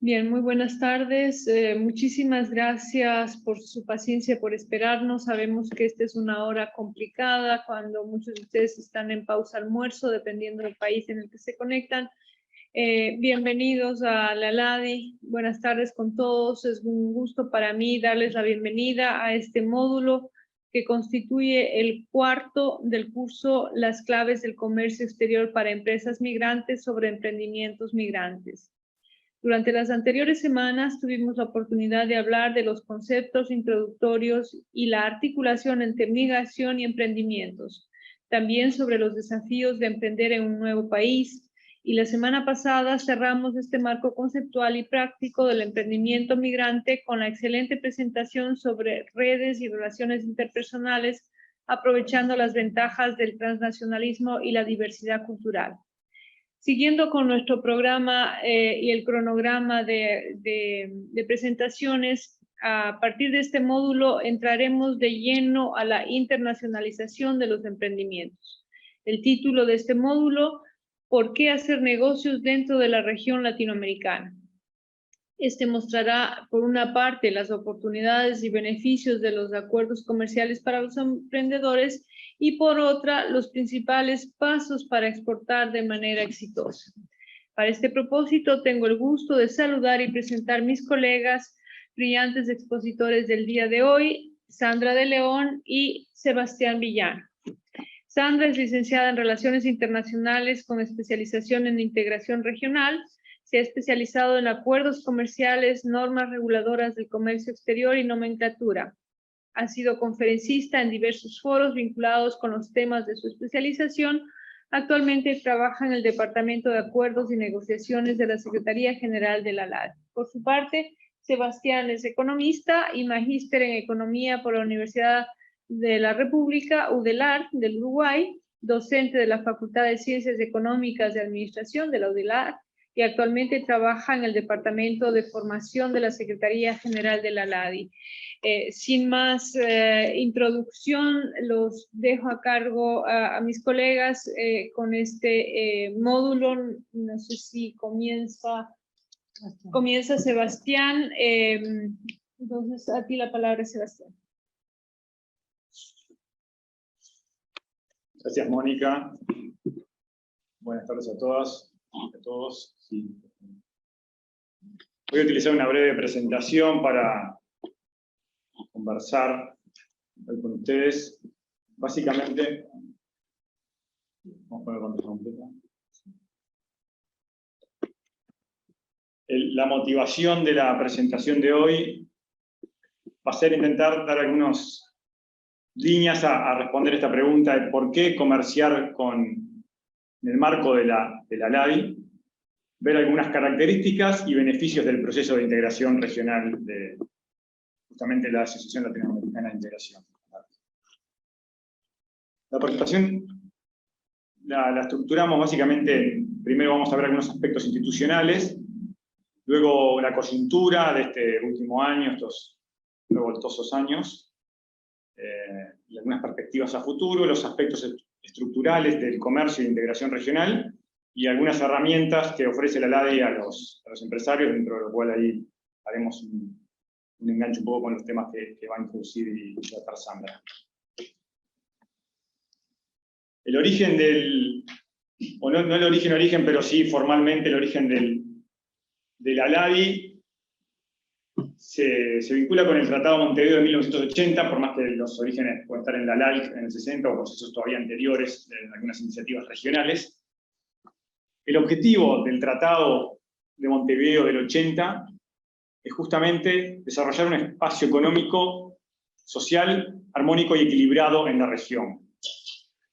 Bien, muy buenas tardes. Muchísimas gracias por su paciencia, por esperarnos. Sabemos que esta es una hora complicada cuando muchos de ustedes están en pausa almuerzo, dependiendo del país en el que se conectan. Bienvenidos a la LADI. Buenas tardes con todos. Es un gusto para mí darles la bienvenida a este módulo que constituye el cuarto del curso Las claves del comercio exterior para empresas migrantes sobre emprendimientos migrantes. Durante las anteriores semanas tuvimos la oportunidad de hablar de los conceptos introductorios y la articulación entre migración y emprendimientos, también sobre los desafíos de emprender en un nuevo país, y la semana pasada cerramos este marco conceptual y práctico del emprendimiento migrante con la excelente presentación sobre redes y relaciones interpersonales, aprovechando las ventajas del transnacionalismo y la diversidad cultural. Siguiendo con nuestro programa y el cronograma de presentaciones, a partir de este módulo entraremos de lleno a la internacionalización de los emprendimientos. El título de este módulo, ¿por qué hacer negocios dentro de la región latinoamericana? Este mostrará, por una parte, las oportunidades y beneficios de los acuerdos comerciales para los emprendedores y, por otra, los principales pasos para exportar de manera exitosa. Para este propósito, tengo el gusto de saludar y presentar mis colegas brillantes expositores del día de hoy, Sandra de León y Sebastián Villano. Sandra es licenciada en Relaciones Internacionales con especialización en Integración Regional. Se ha especializado en acuerdos comerciales, normas reguladoras del comercio exterior y nomenclatura. Ha sido conferencista en diversos foros vinculados con los temas de su especialización. Actualmente trabaja en el Departamento de Acuerdos y Negociaciones de la Secretaría General de la LAD. Por su parte, Sebastián es economista y magíster en Economía por la Universidad de la República, UDELAR, del Uruguay, docente de la Facultad de Ciencias Económicas de Administración de la UDELAR, y actualmente trabaja en el Departamento de Formación de la Secretaría General de la LADI. Sin más introducción, los dejo a cargo a mis colegas con este módulo. No sé si comienza Sebastián. Entonces, a ti la palabra, Sebastián. Gracias, Mónica. Buenas tardes a todas, a todos. Sí. Voy a utilizar una breve presentación para conversar hoy con ustedes. Básicamente, vamos a poner pantalla completa. La motivación de la presentación de hoy va a ser intentar dar algunas líneas a responder esta pregunta de por qué comerciar en el marco de la LADI, ver algunas características y beneficios del proceso de integración regional de justamente la Asociación Latinoamericana de Integración. La presentación la estructuramos básicamente, primero vamos a ver algunos aspectos institucionales, luego la coyuntura de este último año, estos revoltosos años, y algunas perspectivas a futuro, los aspectos estructurales del comercio e integración regional, y algunas herramientas que ofrece la LADI a los empresarios, dentro de lo cual ahí haremos un enganche un poco con los temas que va a introducir y tratar Sandra. El origen o no el origen, pero sí formalmente el origen de la LADI se vincula con el Tratado de Montevideo de 1980, por más que los orígenes pueden estar en la LALC en el 60 o procesos todavía anteriores en algunas iniciativas regionales. El objetivo del Tratado de Montevideo del 80 es justamente desarrollar un espacio económico, social, armónico y equilibrado en la región,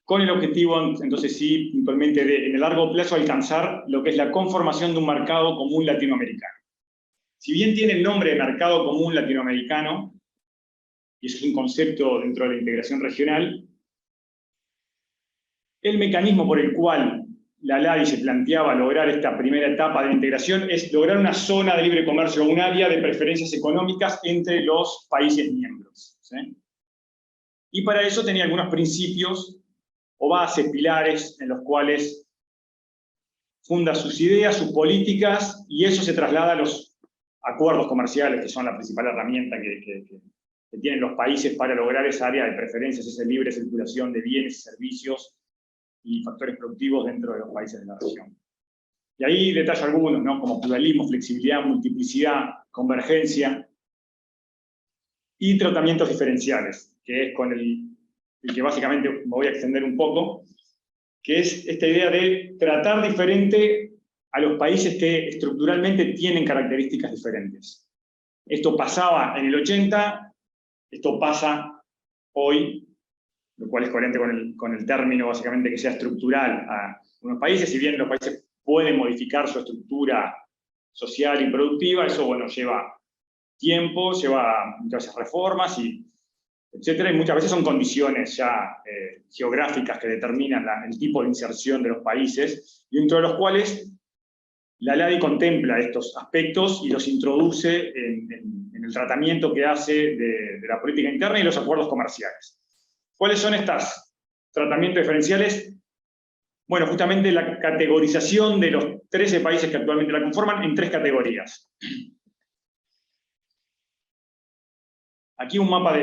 con el objetivo, entonces sí, puntualmente, de en el largo plazo alcanzar lo que es la conformación de un mercado común latinoamericano. Si bien tiene el nombre de mercado común latinoamericano, y eso es un concepto dentro de la integración regional, el mecanismo por el cual la LADI se planteaba lograr esta primera etapa de integración es lograr una zona de libre comercio, un área de preferencias económicas entre los países miembros, ¿sí? Y para eso tenía algunos principios o bases, pilares, en los cuales funda sus ideas, sus políticas, y eso se traslada a los acuerdos comerciales, que son la principal herramienta que tienen los países para lograr esa área de preferencias, esa libre circulación de bienes, servicios y factores productivos dentro de los países de la región. Y ahí detallo algunos, ¿no? Como pluralismo, flexibilidad, multiplicidad, convergencia y tratamientos diferenciales, que es con el que básicamente me voy a extender un poco, que es esta idea de tratar diferente a los países que estructuralmente tienen características diferentes. Esto pasaba en el 80, esto pasa hoy, lo cual es coherente con el término básicamente que sea estructural a unos países. Si bien los países pueden modificar su estructura social y productiva, eso bueno, lleva tiempo, lleva muchas veces reformas, etcétera, y muchas veces son condiciones ya geográficas que determinan el tipo de inserción de los países, y dentro de los cuales la LADI contempla estos aspectos y los introduce en el tratamiento que hace de la política interna y los acuerdos comerciales. ¿Cuáles son estos tratamientos diferenciales? Bueno, justamente la categorización de los 13 países que actualmente la conforman en 3 categorías. Aquí un mapa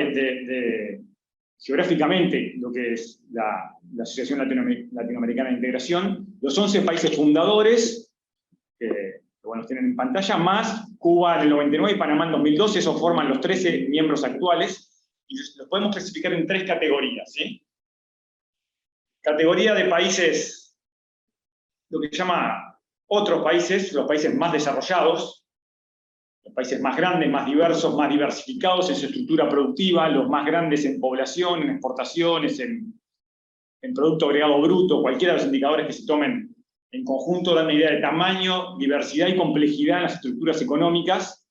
geográficamente lo que es la Asociación Latinoamericana de Integración, los 11 países fundadores, que bueno, tienen en pantalla, más Cuba en el 99 y Panamá en 2012, esos forman los 13 miembros actuales, y los podemos clasificar en 3 categorías, ¿sí? Categoría de países, lo que se llama otros países, los países más desarrollados, los países más grandes, más diversos, más diversificados en su estructura productiva, los más grandes en población, en exportaciones, en Producto Agregado Bruto, cualquiera de los indicadores que se tomen en conjunto dan una idea de tamaño, diversidad y complejidad en las estructuras económicas.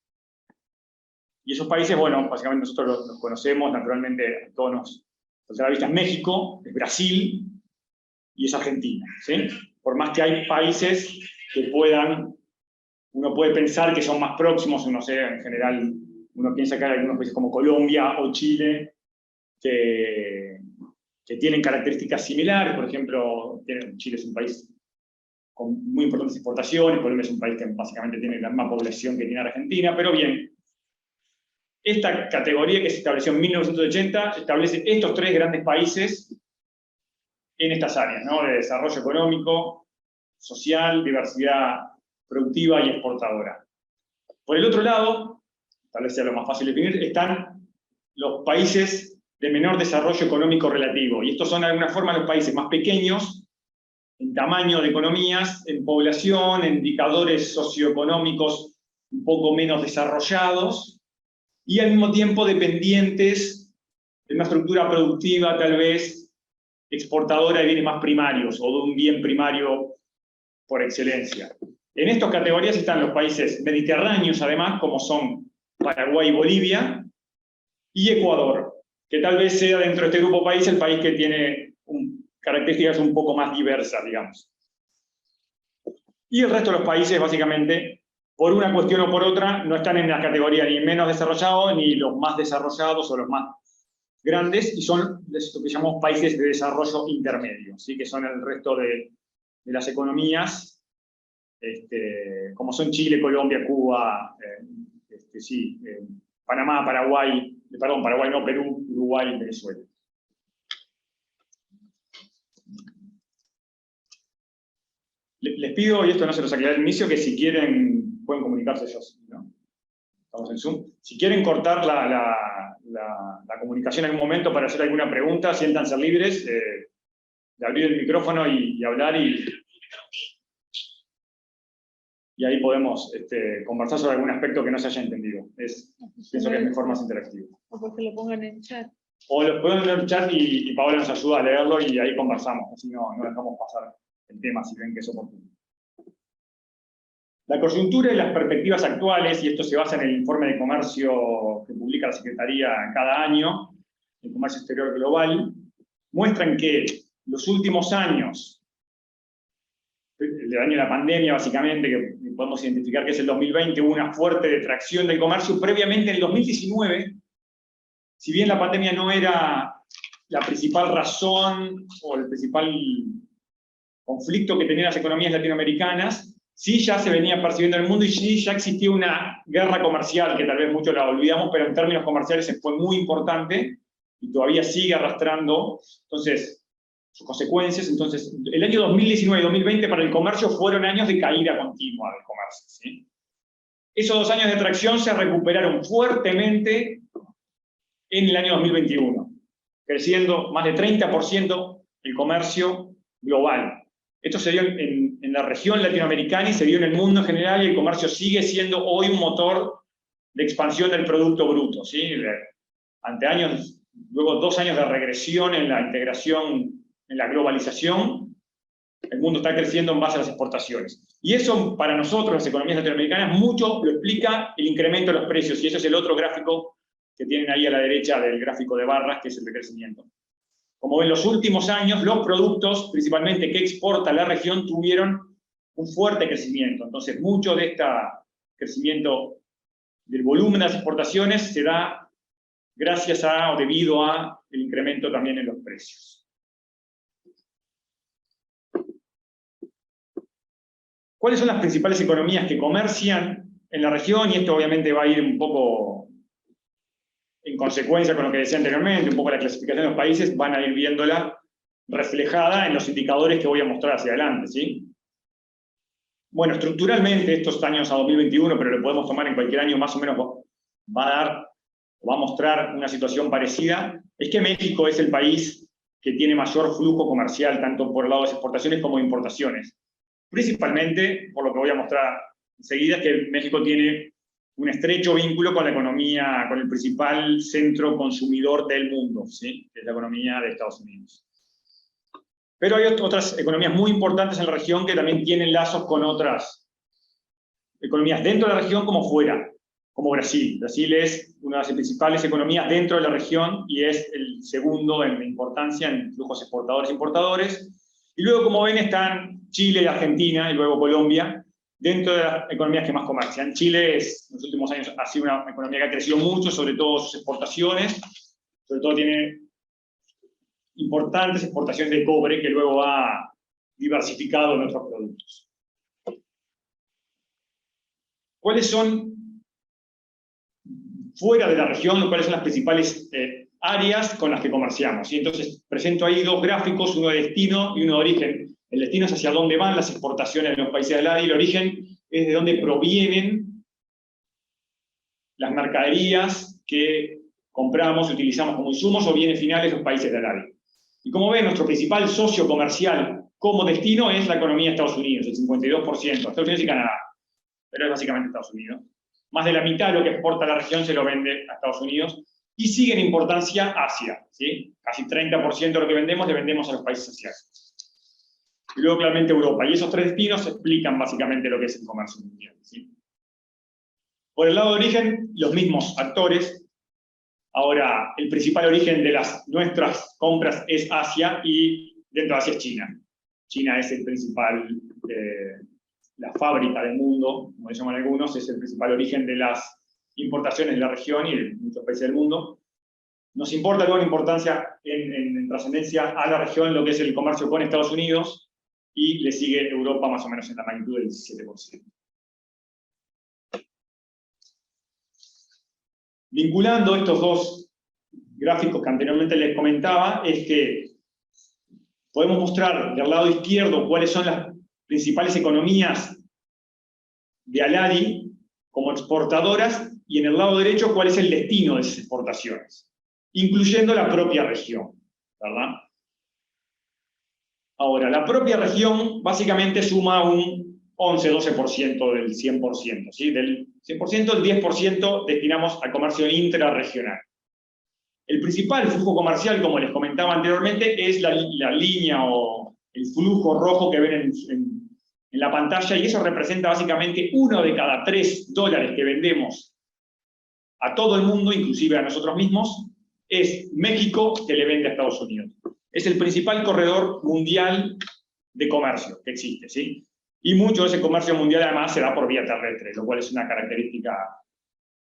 Y esos países, bueno, básicamente nosotros los conocemos, naturalmente, a todos nos salta a la vista, es México, es Brasil y es Argentina, ¿sí? Por más que hay países que uno puede pensar que son más próximos, no sé, en general, uno piensa que hay algunos países como Colombia o Chile que tienen características similares. Por ejemplo, Chile es un país con muy importantes exportaciones, Colombia es un país que básicamente tiene la misma población que tiene Argentina, pero bien, esta categoría que se estableció en 1980 establece estos 3 grandes países en estas áreas, ¿no? De desarrollo económico, social, diversidad productiva y exportadora. Por el otro lado, tal vez sea lo más fácil de definir, están los países de menor desarrollo económico relativo, y estos son de alguna forma los países más pequeños en tamaño de economías, en población, en indicadores socioeconómicos un poco menos desarrollados, y al mismo tiempo dependientes de una estructura productiva tal vez exportadora de bienes más primarios, o de un bien primario por excelencia. En estas categorías están los países mediterráneos, además, como son Paraguay y Bolivia, y Ecuador, que tal vez sea dentro de este grupo de países el país que tiene características un poco más diversas, digamos. Y el resto de los países, básicamente, por una cuestión o por otra, no están en la categoría ni menos desarrollados, ni los más desarrollados o los más grandes, y son lo que llamamos países de desarrollo intermedio, ¿sí? Que son el resto de las economías, como son Chile, Colombia, Cuba, Panamá, Paraguay no, Perú, Uruguay y Venezuela. Les pido, y esto no se los aclaré al inicio, que si quieren, pueden comunicarse ellos, ¿no? Estamos en Zoom. Si quieren cortar la comunicación en algún momento para hacer alguna pregunta, siéntanse libres de abrir el micrófono y hablar, y ahí podemos conversar sobre algún aspecto que no se haya entendido. Pienso que es mejor, más interactivo. O porque lo pongan en chat. O lo pueden leer en chat y Paola nos ayuda a leerlo y ahí conversamos, así no dejamos pasar el tema si ven que es oportuno. La coyuntura y las perspectivas actuales, y esto se basa en el informe de comercio que publica la Secretaría cada año, el comercio exterior global, muestran que los últimos años, el año de la pandemia básicamente, que podemos identificar que es el 2020, hubo una fuerte detracción del comercio. Previamente, en el 2019, si bien la pandemia no era la principal razón o el principal conflicto que tenían las economías latinoamericanas, sí ya se venía percibiendo en el mundo y sí ya existía una guerra comercial, que tal vez muchos la olvidamos, pero en términos comerciales fue muy importante y todavía sigue arrastrando, entonces, sus consecuencias. Entonces, el año 2019 y 2020 para el comercio fueron años de caída continua del comercio, ¿sí? Esos 2 años de tracción se recuperaron fuertemente en el año 2021, creciendo más de 30% el comercio global. Esto se dio en la región latinoamericana y se dio en el mundo en general, y el comercio sigue siendo hoy un motor de expansión del Producto Bruto, ¿sí? Ante años, luego 2 años de regresión en la integración, en la globalización, el mundo está creciendo en base a las exportaciones. Y eso, para nosotros, las economías latinoamericanas, mucho lo explica el incremento de los precios, y ese es el otro gráfico que tienen ahí a la derecha del gráfico de barras, que es el de crecimiento. Como en los últimos años, los productos, principalmente que exporta la región, tuvieron un fuerte crecimiento. Entonces, mucho de este crecimiento del volumen de las exportaciones se da gracias a, o debido a, el incremento también en los precios. ¿Cuáles son las principales economías que comercian en la región? Y esto obviamente va a ir un poco en consecuencia con lo que decía anteriormente, un poco la clasificación de los países, van a ir viéndola reflejada en los indicadores que voy a mostrar hacia adelante, ¿sí? Bueno, estructuralmente, estos años a 2021, pero lo podemos tomar en cualquier año, más o menos va a mostrar una situación parecida, es que México es el país que tiene mayor flujo comercial, tanto por el lado de exportaciones como de importaciones. Principalmente, por lo que voy a mostrar enseguida, es que México tiene un estrecho vínculo con la economía, con el principal centro consumidor del mundo, ¿sí? Que es la economía de Estados Unidos. Pero hay otras economías muy importantes en la región que también tienen lazos con otras economías dentro de la región como fuera, como Brasil. Brasil es una de las principales economías dentro de la región y es el segundo en importancia en flujos exportadores e importadores. Y luego, como ven, están Chile y Argentina, y luego Colombia, dentro de las economías que más comercian. Chile en los últimos años ha sido una economía que ha crecido mucho, sobre todo sus exportaciones, sobre todo tiene importantes exportaciones de cobre que luego ha diversificado en otros productos. ¿Cuáles son, fuera de la región, cuáles son las principales áreas con las que comerciamos? Y entonces presento ahí 2 gráficos, uno de destino y uno de origen. El destino es hacia dónde van las exportaciones de los países del área, y el origen es de dónde provienen las mercaderías que compramos y utilizamos como insumos o bienes finales de los países del área. Y como ven, nuestro principal socio comercial como destino es la economía de Estados Unidos, el 52%, Estados Unidos y Canadá, pero es básicamente Estados Unidos. Más de la mitad de lo que exporta la región se lo vende a Estados Unidos, y sigue en importancia Asia, ¿sí? Casi 30% de lo que vendemos le vendemos a los países asiáticos. Y luego claramente Europa. Y esos 3 destinos explican básicamente lo que es el comercio mundial, ¿sí? Por el lado de origen, los mismos actores. Ahora, el principal origen de nuestras compras es Asia, y dentro de Asia es China. China es el principal, la fábrica del mundo, como le llaman algunos, es el principal origen de las importaciones de la región y de muchos países del mundo. Nos importa luego la importancia en trascendencia a la región lo que es el comercio con Estados Unidos, y le sigue Europa más o menos en la magnitud del 17%. Vinculando estos 2 gráficos que anteriormente les comentaba, es que podemos mostrar del lado izquierdo cuáles son las principales economías de Aladi como exportadoras, y en el lado derecho cuál es el destino de esas exportaciones, incluyendo la propia región, ¿verdad? Ahora, la propia región básicamente suma un 11-12% del 100%, ¿sí? Del 100%, el 10% destinamos al comercio intrarregional. El principal flujo comercial, como les comentaba anteriormente, es la línea o el flujo rojo que ven en la pantalla, y eso representa básicamente 1 de cada 3 dólares que vendemos a todo el mundo, inclusive a nosotros mismos, es México que le vende a Estados Unidos. Es el principal corredor mundial de comercio que existe, ¿sí? Y mucho de ese comercio mundial además se da por vía terrestre, lo cual es una característica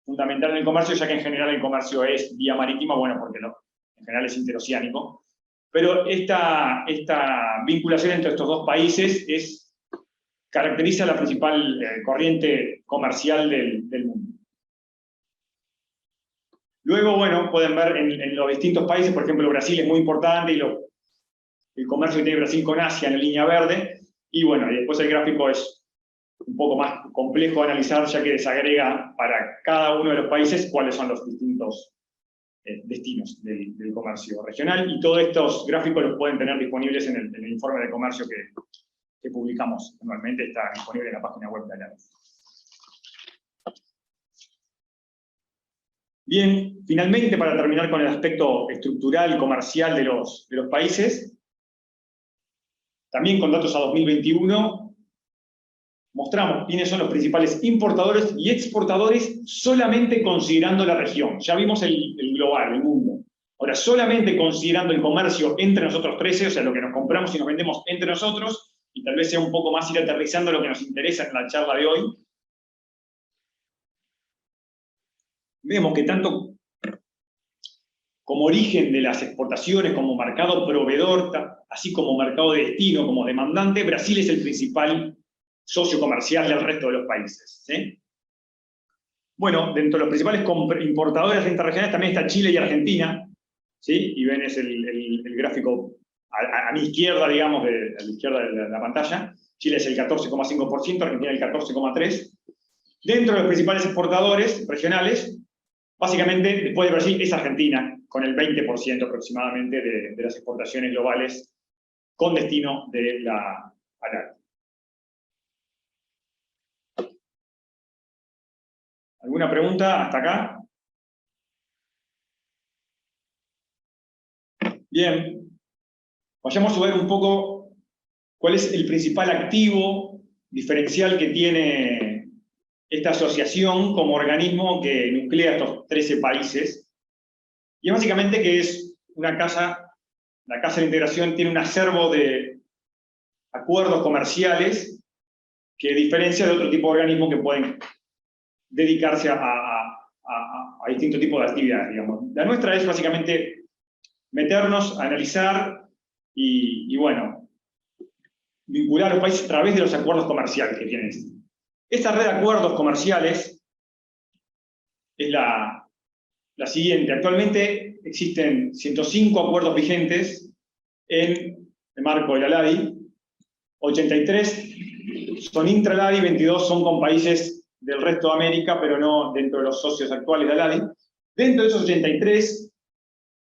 fundamental en el comercio, ya que en general el comercio es vía marítima, bueno, porque no, en general es interoceánico. Pero esta vinculación entre estos 2 países es caracteriza la principal corriente comercial del mundo. Luego, bueno, pueden ver en los distintos países, por ejemplo, Brasil es muy importante, y el comercio que tiene Brasil con Asia en la línea verde, y bueno, y después el gráfico es un poco más complejo de analizar, ya que desagrega para cada uno de los países cuáles son los distintos destinos del comercio regional, y todos estos gráficos los pueden tener disponibles en el informe de comercio que publicamos anualmente, está disponible en la página web de ALADI. Bien, finalmente, para terminar con el aspecto estructural, comercial de los países, también con datos a 2021, mostramos quiénes son los principales importadores y exportadores solamente considerando la región. Ya vimos el global, el mundo. Ahora, solamente considerando el comercio entre nosotros 13, o sea, lo que nos compramos y nos vendemos entre nosotros, y tal vez sea un poco más ir aterrizando lo que nos interesa en la charla de hoy, vemos que tanto como origen de las exportaciones, como mercado proveedor, así como mercado de destino, como demandante, Brasil es el principal socio comercial del resto de los países, ¿sí? Bueno, dentro de los principales importadores interregionales también está Chile y Argentina, ¿sí? Y ven es el gráfico a mi izquierda, digamos, a la izquierda de la pantalla. Chile es el 14,5%, Argentina el 14,3%. Dentro de los principales exportadores regionales, básicamente, después de Brasil, es Argentina, con el 20% aproximadamente de las exportaciones globales con destino de la ALAD. ¿Alguna pregunta hasta acá? Bien. Vayamos a ver un poco cuál es el principal activo diferencial que tiene esta asociación como organismo que nuclea estos 13 países. Y básicamente que es una casa, la Casa de Integración tiene un acervo de acuerdos comerciales que diferencia de otro tipo de organismos que pueden dedicarse a distintos tipos de actividades, digamos. La nuestra es básicamente meternos, a analizar y bueno, vincular a los países a través de los acuerdos comerciales que tienen. Esta red de acuerdos comerciales es la siguiente. Actualmente existen 105 acuerdos vigentes en el marco de la LADI, 83 son intra-LADI, 22 son con países del resto de América, pero no dentro de los socios actuales de la LADI. Dentro de esos 83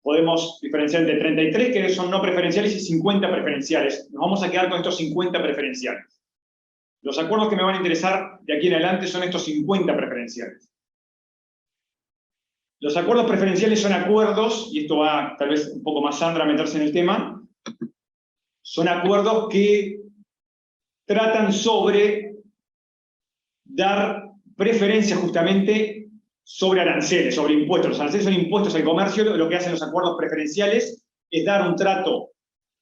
podemos diferenciar entre 33 que son no preferenciales y 50 preferenciales. Nos vamos a quedar con estos 50 preferenciales. Los acuerdos que me van a interesar de aquí en adelante son estos 50 preferenciales. Los acuerdos preferenciales son acuerdos, y esto va tal vez un poco más Sandra a meterse en el tema, son acuerdos que tratan sobre dar preferencia justamente sobre aranceles, sobre impuestos. Los aranceles son impuestos al comercio, lo que hacen los acuerdos preferenciales es dar un trato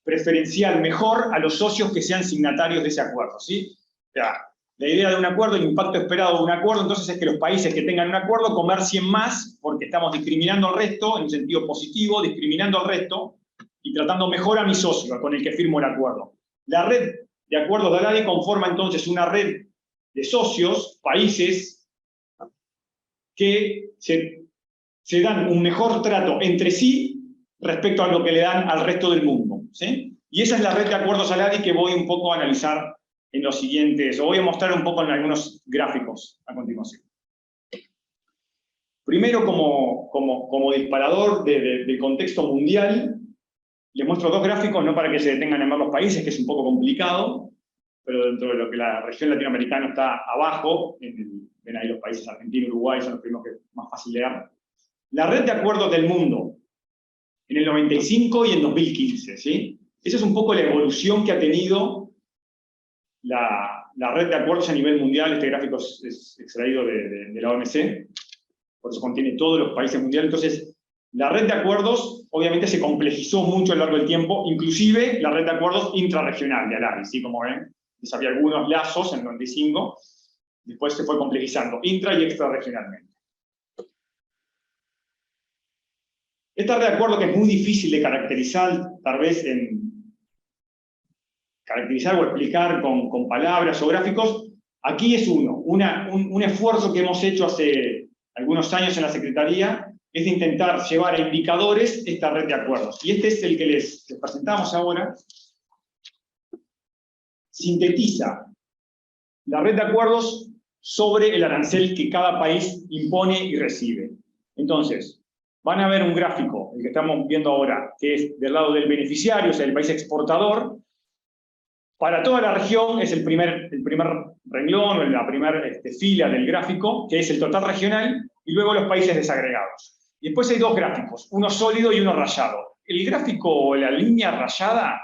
preferencial mejor a los socios que sean signatarios de ese acuerdo, ¿sí? O sea, la idea de un acuerdo, el impacto esperado de un acuerdo, entonces es que los países que tengan un acuerdo comercien más, porque estamos discriminando al resto, en un sentido positivo, discriminando al resto, y tratando mejor a mi socio con el que firmo el acuerdo. La red de acuerdos de ALADI conforma entonces una red de socios, países, que se dan un mejor trato entre sí respecto a lo que le dan al resto del mundo, ¿sí? Y esa es la red de acuerdos ALADI que voy un poco a analizar en los siguientes, o voy a mostrar un poco en algunos gráficos a continuación. Primero, como disparador del contexto mundial, les muestro dos gráficos, no para que se detengan en ver los países, que es un poco complicado, pero dentro de lo que la región latinoamericana está abajo, ven ahí los países Argentina y Uruguay, son los primeros que es más fácil leer. La red de acuerdos del mundo, en el 95 y en 2015, ¿sí? Esa es un poco la evolución que ha tenido la red de acuerdos a nivel mundial. Este gráfico es extraído de la OMC, por eso contiene todos los países mundiales. Entonces, la red de acuerdos obviamente se complejizó mucho a lo largo del tiempo, inclusive la red de acuerdos intrarregional de ALADI, ¿sí? Como ven, había algunos lazos en el 95, después se fue complejizando intra y extrarregionalmente. Esta red de acuerdo, que es muy difícil de caracterizar, tal vez caracterizar o explicar con palabras o gráficos, aquí es un esfuerzo que hemos hecho hace algunos años en la Secretaría, es de intentar llevar a indicadores esta red de acuerdos. Y este es el que les presentamos ahora. Sintetiza la red de acuerdos sobre el arancel que cada país impone y recibe. Entonces, van a ver un gráfico, el que estamos viendo ahora, que es del lado del beneficiario, o sea, el país exportador. Para toda la región es el primer renglón, o la primera fila del gráfico, que es el total regional, y luego los países desagregados. Y después hay dos gráficos, uno sólido y uno rayado. El gráfico o la línea rayada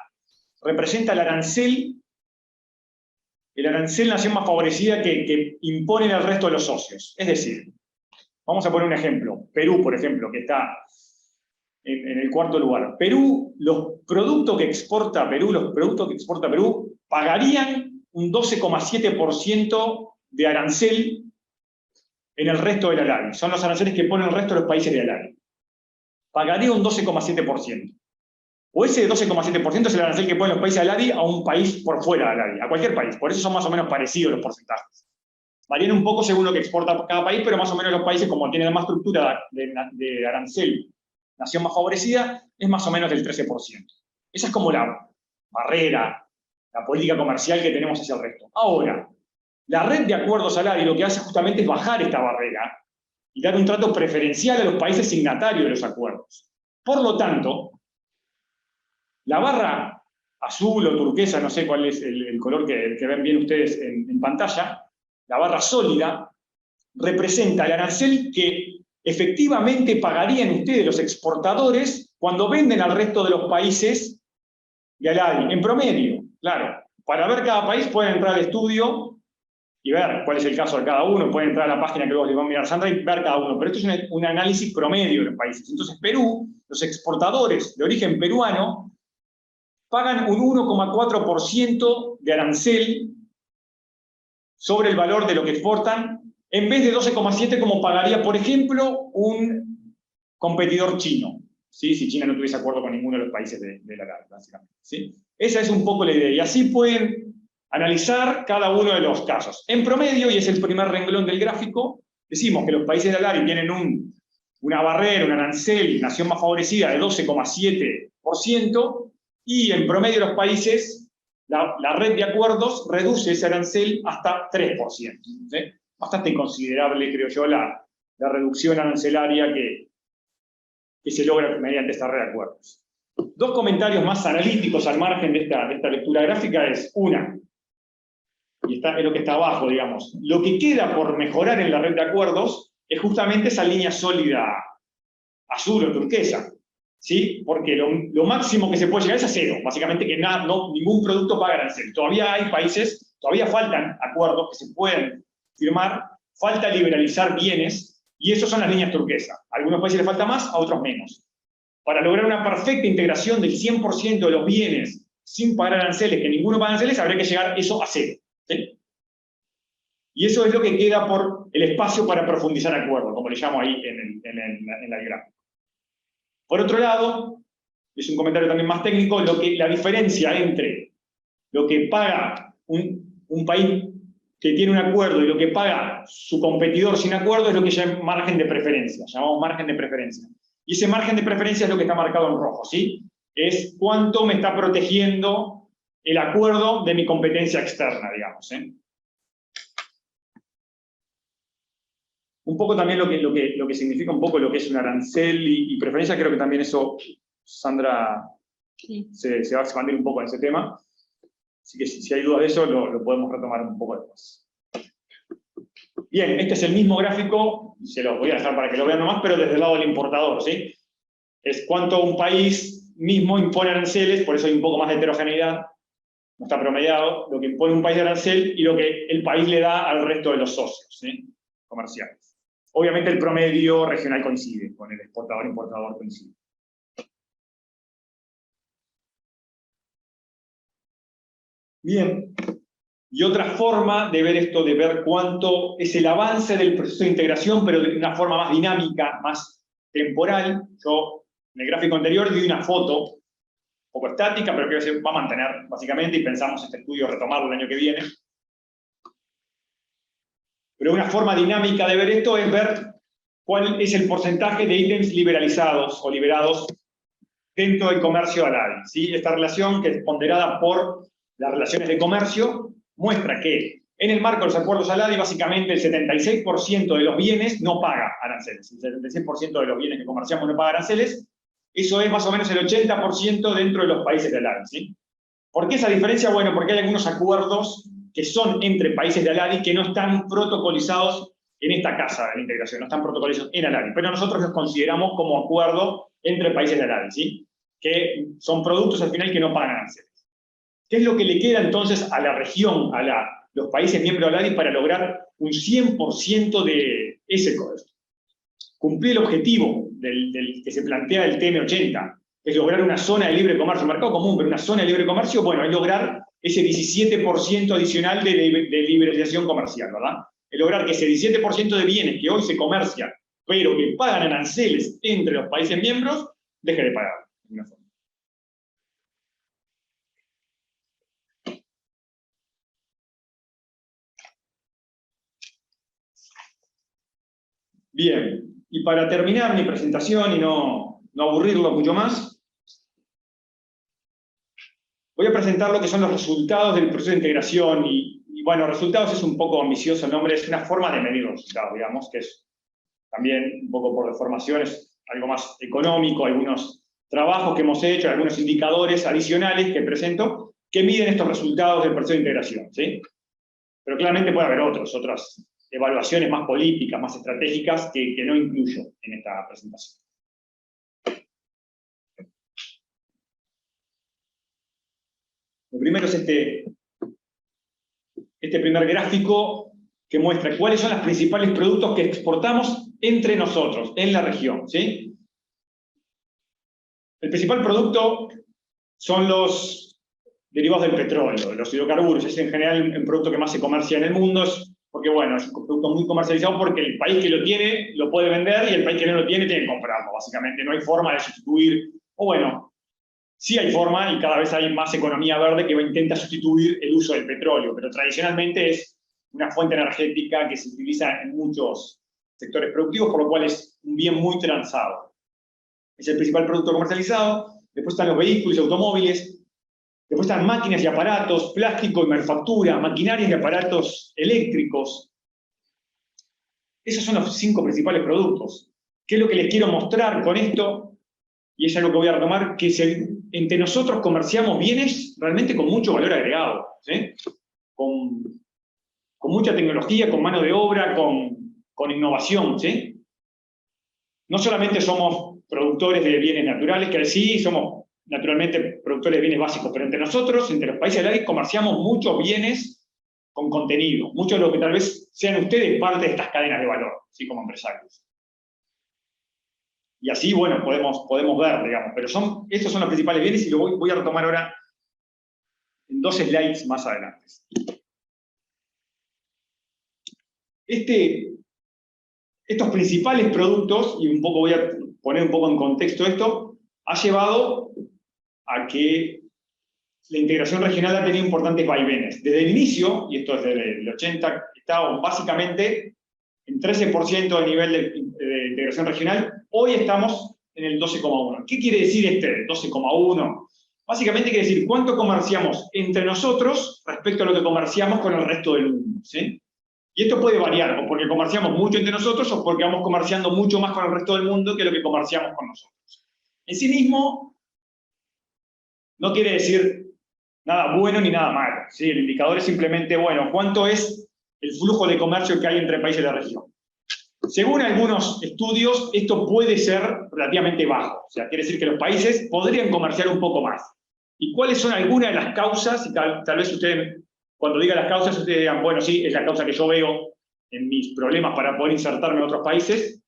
representa el arancel nación más favorecida que imponen al resto de los socios. Es decir, vamos a poner un ejemplo. Perú, por ejemplo, que está en el cuarto lugar. Perú, los productos que exporta Perú pagarían un 12,7% de arancel en el resto del ALADI. Son los aranceles que ponen el resto de los países de ALADI. Pagaría un 12,7%. O ese 12,7% es el arancel que ponen los países de ALADI a un país por fuera de ALADI, a cualquier país. Por eso son más o menos parecidos los porcentajes. Varían un poco según lo que exporta cada país, pero más o menos los países, como tienen más estructura de arancel, nación más favorecida, es más o menos del 13%. Esa es como la barrera, la política comercial que tenemos hacia el resto. Ahora, la red de acuerdos ALADI lo que hace justamente es bajar esta barrera y dar un trato preferencial a los países signatarios de los acuerdos. Por lo tanto, la barra azul o turquesa, no sé cuál es el color que ven bien ustedes en pantalla, la barra sólida, representa el arancel que efectivamente pagarían ustedes, los exportadores, cuando venden al resto de los países de ALADI, en promedio, claro. Para ver cada país pueden entrar al estudio y ver cuál es el caso de cada uno, pueden entrar a la página que luego les va a mirar Sandra y ver cada uno, pero esto es un análisis promedio de los países. Entonces Perú, los exportadores de origen peruano, pagan un 1,4% de arancel sobre el valor de lo que exportan, en vez de 12,7% como pagaría, por ejemplo, un competidor chino, ¿sí? Si China no tuviese acuerdo con ninguno de los países de la ALADI, básicamente, ¿sí? Esa es un poco la idea, y así pueden analizar cada uno de los casos. En promedio, y es el primer renglón del gráfico, decimos que los países de ALADI tienen una barrera, un arancel, nación más favorecida de 12,7%, y en promedio los países, la red de acuerdos reduce ese arancel hasta 3%. ¿Sí? Bastante considerable, creo yo, la reducción arancelaria que se logra mediante esta red de acuerdos. Dos comentarios más analíticos al margen de esta lectura gráfica es, una, y es lo que está abajo, digamos, lo que queda por mejorar en la red de acuerdos es justamente esa línea sólida azul o turquesa. ¿Sí? Porque lo máximo que se puede llegar es a cero, básicamente que ningún producto paga arancel. Todavía hay países, todavía faltan acuerdos que se pueden firmar, falta liberalizar bienes, y eso son las líneas turquesas. A algunos países les falta más, a otros menos. Para lograr una perfecta integración del 100% de los bienes sin pagar aranceles, que ninguno paga aranceles, habría que llegar eso a cero. ¿Sí? Y eso es lo que queda por el espacio para profundizar acuerdos, como le llamo ahí en la gráfica. Por otro lado, es un comentario también más técnico, la diferencia entre lo que paga un país que tiene un acuerdo y lo que paga su competidor sin acuerdo es lo que llamamos margen de preferencia, llamamos margen de preferencia. Y ese margen de preferencia es lo que está marcado en rojo, ¿sí? Es cuánto me está protegiendo el acuerdo de mi competencia externa, digamos, ¿eh? Un poco también lo que significa un poco lo que es un arancel y preferencia, creo que también eso, Sandra, sí, se va a expandir un poco en ese tema. Así que si hay dudas de eso, lo podemos retomar un poco después. Bien, este es el mismo gráfico, se los voy a dejar para que lo vean nomás, pero desde el lado del importador, ¿sí? Es cuánto un país mismo impone aranceles, por eso hay un poco más de heterogeneidad, no está promediado, lo que impone un país de arancel y lo que el país le da al resto de los socios, ¿sí? Comerciales. Obviamente el promedio regional coincide, con el exportador-importador coincide. Bien, y otra forma de ver esto, de ver cuánto es el avance del proceso de integración, pero de una forma más dinámica, más temporal. Yo, en el gráfico anterior, di una foto, poco estática, pero que se va a mantener básicamente, y pensamos este estudio retomarlo el año que viene. Pero una forma dinámica de ver esto es ver cuál es el porcentaje de ítems liberalizados o liberados dentro del comercio al ADI, ¿sí? Esta relación, que es ponderada por las relaciones de comercio, muestra que en el marco de los acuerdos al ADI, básicamente el 76% de los bienes no paga aranceles. El 76% de los bienes que comerciamos no paga aranceles. Eso es más o menos el 80% dentro de los países del ADI, ¿sí? ¿Por qué esa diferencia? Bueno, porque hay algunos acuerdos que son entre países del ADI que no están protocolizados en esta casa de la integración, no están protocolizados en el ADI, pero nosotros los consideramos como acuerdo entre países del ADI, ¿sí? Que son productos al final que no pagan aranceles. ¿Qué es lo que le queda entonces a la región, a los países miembros del ADI para lograr un 100% de ese costo? Cumplir el objetivo del que se plantea el TM80, que es lograr una zona de libre comercio, mercado común, pero una zona de libre comercio, bueno, es lograr ese 17% adicional de liberalización comercial, ¿verdad? Es lograr que ese 17% de bienes que hoy se comercian, pero que pagan aranceles entre los países miembros, deje de pagar. De una forma. Bien, y para terminar mi presentación y no aburrirlo mucho más, voy a presentar lo que son los resultados del proceso de integración y bueno, resultados es un poco ambicioso el nombre, es una forma de medir los resultados, digamos, que es también un poco por deformación, es algo más económico, algunos trabajos que hemos hecho, algunos indicadores adicionales que presento, que miden estos resultados del proceso de integración, ¿sí? Pero claramente puede haber otras evaluaciones más políticas, más estratégicas, que no incluyo en esta presentación. Lo primero es este primer gráfico que muestra cuáles son los principales productos que exportamos entre nosotros, en la región, ¿sí? El principal producto son los derivados del petróleo, los hidrocarburos. Es en general el producto que más se comercia en el mundo, porque bueno, es un producto muy comercializado porque el país que lo tiene lo puede vender y el país que no lo tiene tiene que comprarlo, básicamente. No hay forma de sustituir, o bueno, sí hay forma y cada vez hay más economía verde que intenta sustituir el uso del petróleo, pero tradicionalmente es una fuente energética que se utiliza en muchos sectores productivos, por lo cual es un bien muy transado. Es el principal producto comercializado. Después están los vehículos y automóviles. Después están máquinas y aparatos, plástico y manufactura, maquinarias y aparatos eléctricos. Esos son los 5 principales productos. ¿Qué es lo que les quiero mostrar con esto? Y es algo que voy a retomar, que entre nosotros comerciamos bienes realmente con mucho valor agregado, ¿sí? Con mucha tecnología, con mano de obra, con innovación, ¿sí? No solamente somos productores de bienes naturales, que sí somos naturalmente productores de bienes básicos, pero entre nosotros, entre los países del área, comerciamos muchos bienes con contenido, mucho de lo que tal vez sean ustedes parte de estas cadenas de valor, ¿sí? Como empresarios. Y así, bueno, podemos ver, digamos, pero estos son los principales bienes y lo voy a retomar ahora en 2 slides más adelante. Estos principales productos, y un poco voy a poner un poco en contexto esto, ha llevado a que la integración regional ha tenido importantes vaivenes. Desde el inicio, y esto es desde el 80, estábamos básicamente en 13% de nivel de integración regional, hoy estamos en el 12,1. ¿Qué quiere decir este 12,1? Básicamente quiere decir cuánto comerciamos entre nosotros respecto a lo que comerciamos con el resto del mundo, ¿sí? Y esto puede variar, o porque comerciamos mucho entre nosotros, o porque vamos comerciando mucho más con el resto del mundo que lo que comerciamos con nosotros. En sí mismo, no quiere decir nada bueno ni nada malo, ¿sí? El indicador es simplemente, bueno, ¿cuánto es el flujo de comercio que hay entre países de la región? Según algunos estudios, esto puede ser relativamente bajo. O sea, quiere decir que los países podrían comerciar un poco más. ¿Y cuáles son algunas de las causas? Y tal vez ustedes, cuando diga las causas, ustedes digan, bueno, sí, es la causa que yo veo en mis problemas para poder insertarme en otros países.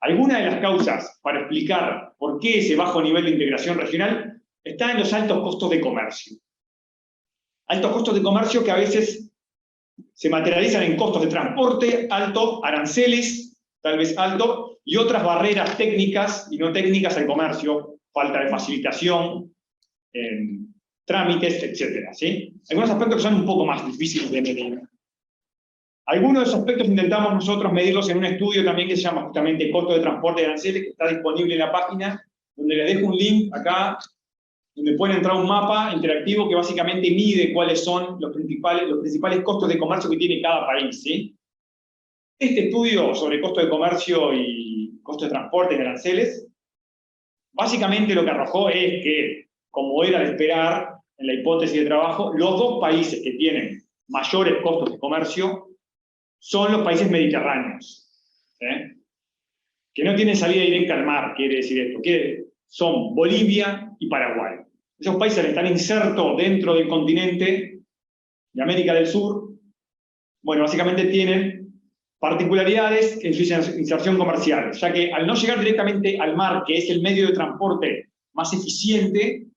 Algunas de las causas para explicar por qué ese bajo nivel de integración regional está en los altos costos de comercio. Altos costos de comercio que a veces se materializan en costos de transporte alto, aranceles, tal vez alto, y otras barreras técnicas y no técnicas al comercio, falta de facilitación, trámites, etcétera, ¿sí? Algunos aspectos que son un poco más difíciles de medir. Algunos de esos aspectos intentamos nosotros medirlos en un estudio también que se llama justamente costo de transporte de aranceles, que está disponible en la página, donde les dejo un link acá, donde pueden entrar un mapa interactivo que básicamente mide cuáles son los principales costos de comercio que tiene cada país, ¿sí? Este estudio sobre costo de comercio y costo de transporte en aranceles, básicamente lo que arrojó es que, como era de esperar en la hipótesis de trabajo, los dos países que tienen mayores costos de comercio son los países mediterráneos, ¿sí? Que no tienen salida directa al mar, quiere decir esto, que son Bolivia y Paraguay. Esos países están insertos dentro del continente de América del Sur. Bueno, básicamente tienen particularidades en su inserción comercial, ya que al no llegar directamente al mar, que es el medio de transporte más eficiente,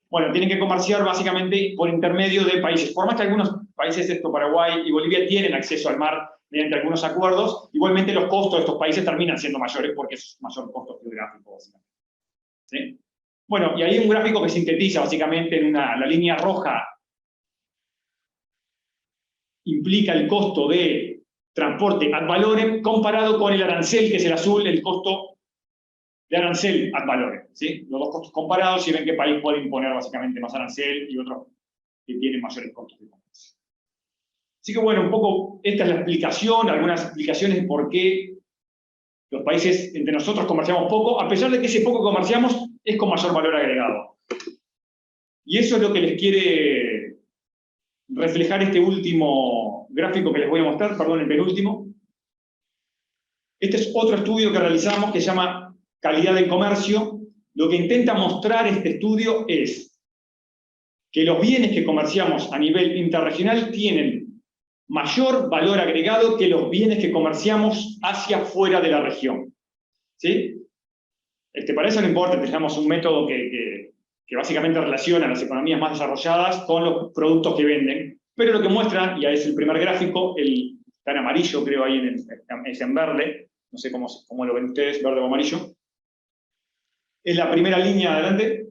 bueno, tienen que comerciar básicamente por intermedio de países. Por más que algunos países, Paraguay y Bolivia, tienen acceso al mar mediante algunos acuerdos, igualmente los costos de estos países terminan siendo mayores porque es mayor costo geográfico, básicamente. ¿Sí? Bueno, y ahí hay un gráfico que sintetiza básicamente en la línea roja implica el costo de transporte ad valorem comparado con el arancel, que es el azul, el costo de arancel ad valorem, ¿sí? Los dos costos comparados y ven qué país puede imponer básicamente más arancel y otros que tienen mayores costos de comercio. Así que bueno, un poco esta es la explicación, algunas explicaciones de por qué los países entre nosotros comerciamos poco, a pesar de que ese poco que comerciamos es con mayor valor agregado. Y eso es lo que les quiere reflejar este último gráfico que les voy a mostrar, perdón, el penúltimo. Este es otro estudio que realizamos que se llama Calidad del Comercio. Lo que intenta mostrar este estudio es que los bienes que comerciamos a nivel interregional tienen mayor valor agregado que los bienes que comerciamos hacia fuera de la región. ¿Sí? Para eso no importa, tenemos un método que básicamente relaciona las economías más desarrolladas con los productos que venden, pero lo que muestra, y es el primer gráfico, está en amarillo, creo ahí es en verde, no sé cómo lo ven ustedes, verde o amarillo, es la primera línea adelante.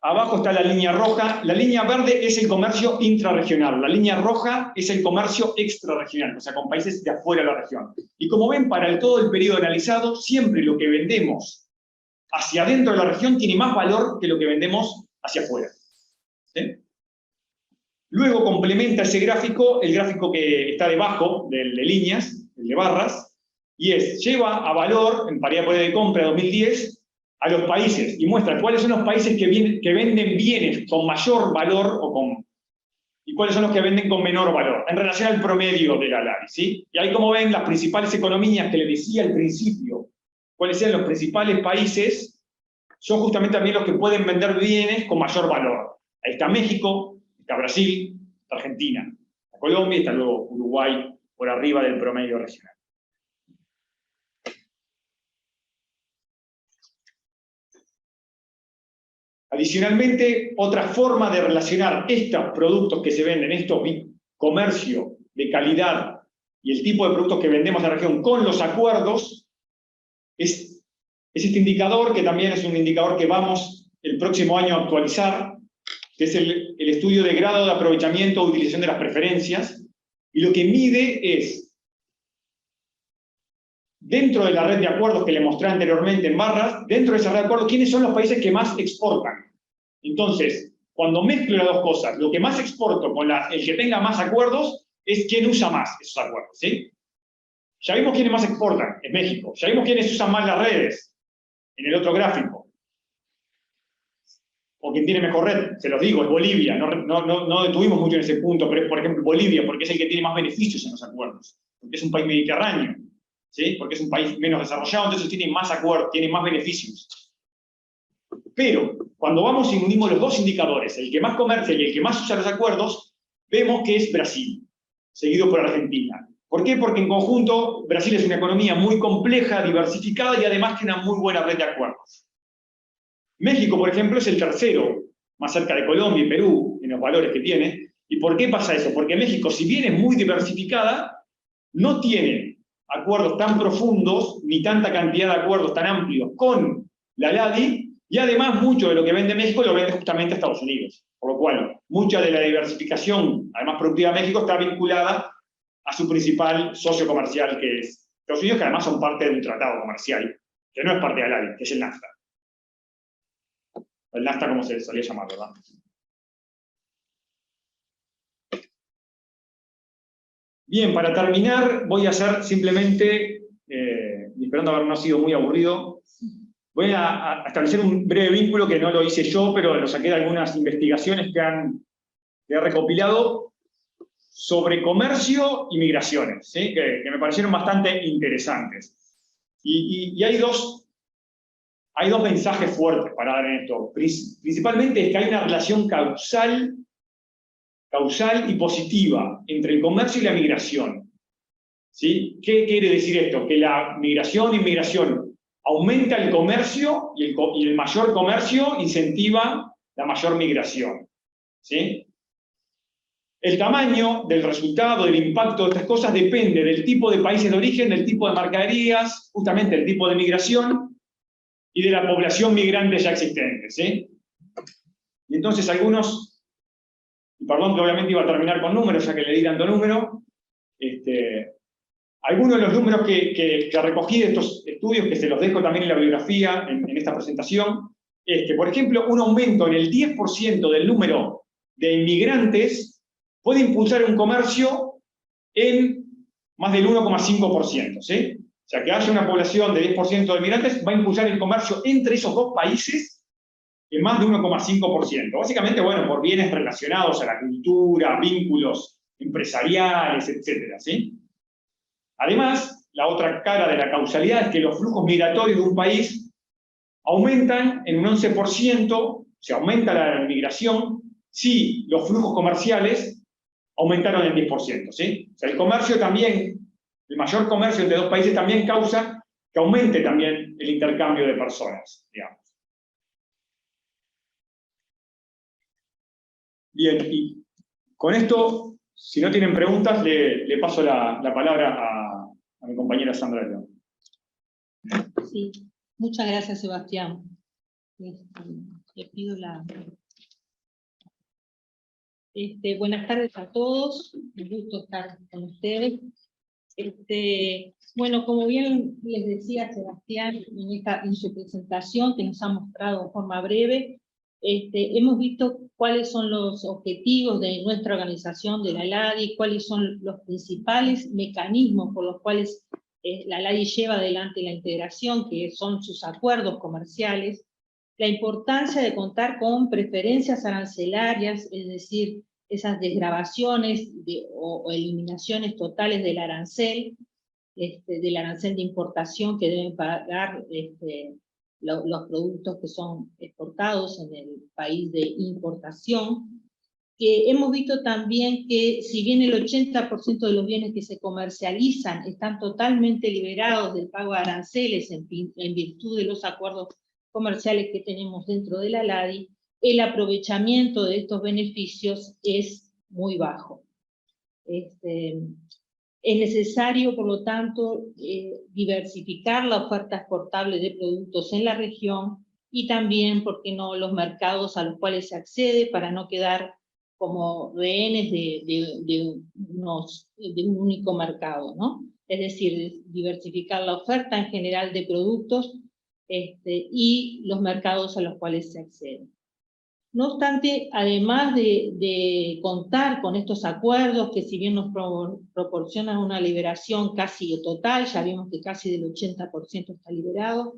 Abajo está la línea roja. La línea verde es el comercio intrarregional. La línea roja es el comercio extrarregional, o sea, con países de afuera de la región. Y como ven, para todo el periodo analizado, siempre lo que vendemos hacia adentro de la región tiene más valor que lo que vendemos hacia afuera. ¿Sí? Luego complementa ese gráfico, el gráfico que está debajo de líneas, el de barras, y lleva a valor, en paridad de poder de compra 2010, a los países, y muestra cuáles son los países que venden bienes con mayor valor y cuáles son los que venden con menor valor, en relación al promedio de la LADI, ¿sí? Y ahí, como ven, las principales economías que les decía al principio, cuáles sean los principales países, son justamente también los que pueden vender bienes con mayor valor. Ahí está México, está Brasil, está Argentina, está Colombia y está luego Uruguay por arriba del promedio regional. Adicionalmente, otra forma de relacionar estos productos que se venden, estos comercio de calidad y el tipo de productos que vendemos en la región con los acuerdos, es este indicador, que también es un indicador que vamos el próximo año a actualizar, que es el estudio de grado de aprovechamiento o utilización de las preferencias, y lo que mide es, dentro de la red de acuerdos que le mostré anteriormente en barras, dentro de esa red de acuerdos, ¿quiénes son los países que más exportan? Entonces, cuando mezclo las dos cosas, lo que más exporto con el que tenga más acuerdos, es quién usa más esos acuerdos, ¿sí? Ya vimos quiénes más exportan, es México. Ya vimos quiénes usan más las redes, en el otro gráfico. O quien tiene mejor red, se los digo, es Bolivia. No detuvimos mucho en ese punto, pero es, por ejemplo, Bolivia, porque es el que tiene más beneficios en los acuerdos. Porque es un país mediterráneo, ¿sí? Porque es un país menos desarrollado, entonces tiene más acuerdos, tiene más beneficios. Pero, cuando vamos y unimos los dos indicadores, el que más comercia y el que más usa los acuerdos, vemos que es Brasil, seguido por Argentina. ¿Por qué? Porque en conjunto Brasil es una economía muy compleja, diversificada y además tiene una muy buena red de acuerdos. México, por ejemplo, es el tercero, más cerca de Colombia y Perú, en los valores que tiene. ¿Y por qué pasa eso? Porque México, si bien es muy diversificada, no tiene acuerdos tan profundos, ni tanta cantidad de acuerdos tan amplios con la LADI, Y además mucho de lo que vende México lo vende justamente a Estados Unidos. Por lo cual, mucha de la diversificación, además productiva de México, está vinculada a su principal socio comercial, que es Estados Unidos, que además son parte de un tratado comercial, que no es parte de la ALADI, que es el NAFTA. El NAFTA, como se solía llamar, ¿verdad? Bien, para terminar, voy a hacer simplemente, esperando haber no sido muy aburrido, voy a establecer un breve vínculo que no lo hice yo, pero lo saqué de algunas investigaciones que he recopilado sobre comercio y migraciones, ¿sí? que me parecieron bastante interesantes. Y hay dos mensajes fuertes para dar en esto. Principalmente es que hay una relación causal y positiva entre el comercio y la migración. ¿Sí? ¿Qué quiere decir esto? Que la migración e inmigración aumenta el comercio y el mayor comercio incentiva la mayor migración. ¿Sí? El tamaño del resultado, del impacto de estas cosas depende del tipo de países de origen, del tipo de mercaderías, justamente el tipo de migración y de la población migrante ya existente. ¿Sí? Y entonces algunos, y perdón que obviamente iba a terminar con números, ya que le di tanto número, algunos de los números que recogí de estos estudios, que se los dejo también en la bibliografía, en esta presentación, es que, por ejemplo, un aumento en el 10% del número de inmigrantes puede impulsar un comercio en más del 1,5%, ¿sí? O sea, que haya una población de 10% de inmigrantes va a impulsar el comercio entre esos dos países en más de 1,5%. Básicamente, bueno, por bienes relacionados a la cultura, vínculos empresariales, etcétera, ¿sí? Además, la otra cara de la causalidad es que los flujos migratorios de un país aumentan en un 11%, se aumenta la migración, si los flujos comerciales aumentaron en 10%. ¿Sí? O sea, el comercio también, el mayor comercio entre dos países también causa que aumente también el intercambio de personas, digamos. Bien, y con esto, si no tienen preguntas, le paso la palabra a mi compañera Sandra León. Sí, muchas gracias, Sebastián. Le pido la... buenas tardes a todos, un gusto estar con ustedes. Bueno, como bien les decía Sebastián en su presentación, que nos ha mostrado de forma breve, hemos visto cuáles son los objetivos de nuestra organización, de la ALADI, cuáles son los principales mecanismos por los cuales la ALADI lleva adelante la integración, que son sus acuerdos comerciales, la importancia de contar con preferencias arancelarias, es decir, esas desgravaciones o eliminaciones totales del arancel de importación que deben pagar los productos que son exportados en el país de importación. Que hemos visto también que si bien el 80% de los bienes que se comercializan están totalmente liberados del pago de aranceles en virtud de los acuerdos comerciales que tenemos dentro de la ALADI, el aprovechamiento de estos beneficios es muy bajo. Es necesario, por lo tanto, diversificar la oferta exportable de productos en la región y también, ¿por qué no?, los mercados a los cuales se accede para no quedar como rehenes de un único mercado, ¿no? Es decir, diversificar la oferta en general de productos y los mercados a los cuales se accede. No obstante, además de contar con estos acuerdos, que si bien nos proporcionan una liberación casi total, ya vimos que casi del 80% está liberado,